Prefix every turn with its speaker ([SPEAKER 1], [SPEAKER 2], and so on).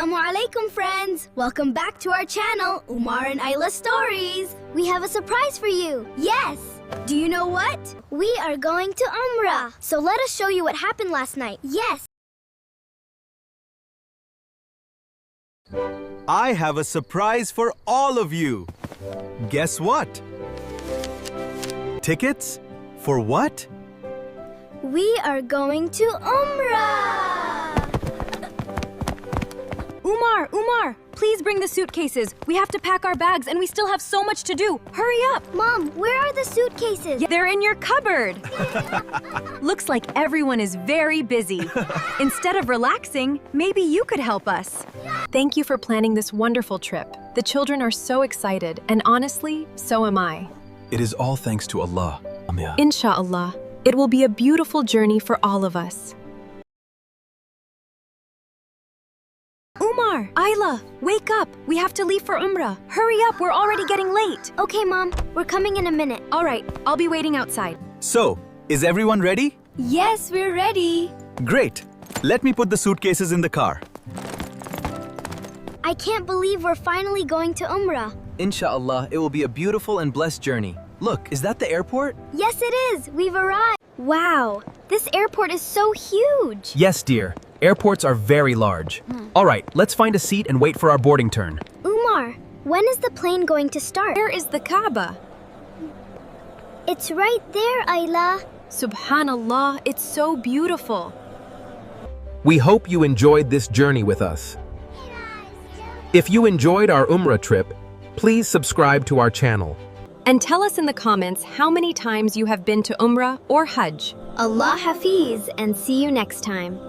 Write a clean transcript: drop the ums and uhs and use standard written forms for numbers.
[SPEAKER 1] Assalamu Alaikum, friends! Welcome back to our channel, Umar and Ayla Stories. We have a surprise for you. Yes! Do you know what? We are going to Umrah. So let us show you what happened last night. Yes!
[SPEAKER 2] I have a surprise for all of you. Guess what? Tickets? For what?
[SPEAKER 1] We are going to Umrah!
[SPEAKER 3] Umar, please bring the suitcases. We have to pack our bags and we still have so much to do. Hurry up!
[SPEAKER 1] Mom, where are the suitcases?
[SPEAKER 3] They're in your cupboard. Looks like everyone is very busy. Instead of relaxing, maybe you could help us.
[SPEAKER 4] Thank you for planning this wonderful trip. The children are so excited, and honestly, so am I.
[SPEAKER 2] It is all thanks to Allah. Ameen.
[SPEAKER 4] Inshallah, it will be a beautiful journey for all of us.
[SPEAKER 3] Umar, Ayla, wake up. We have to leave for Umrah. Hurry up, we're already getting late.
[SPEAKER 1] Okay, Mom, we're coming in a minute.
[SPEAKER 3] All right, I'll be waiting outside.
[SPEAKER 2] So, is everyone ready?
[SPEAKER 3] Yes, we're ready.
[SPEAKER 2] Great. Let me put the suitcases in the car.
[SPEAKER 1] I can't believe we're finally going to Umrah.
[SPEAKER 5] Inshallah, it will be a beautiful and blessed journey. Look, is that the airport?
[SPEAKER 1] Yes, it is. We've arrived. Wow, this airport is so huge.
[SPEAKER 5] Yes, dear. Airports are very large. All right, let's find a seat and wait for our boarding turn.
[SPEAKER 1] Umar, when is the plane going to start?
[SPEAKER 4] Where is the Kaaba?
[SPEAKER 1] It's right there, Ayla.
[SPEAKER 4] Subhanallah, it's so beautiful.
[SPEAKER 5] We hope you enjoyed this journey with us. If you enjoyed our Umrah trip, please subscribe to our channel.
[SPEAKER 4] And tell us in the comments how many times you have been to Umrah or Hajj.
[SPEAKER 1] Allah Hafiz, and see you next time.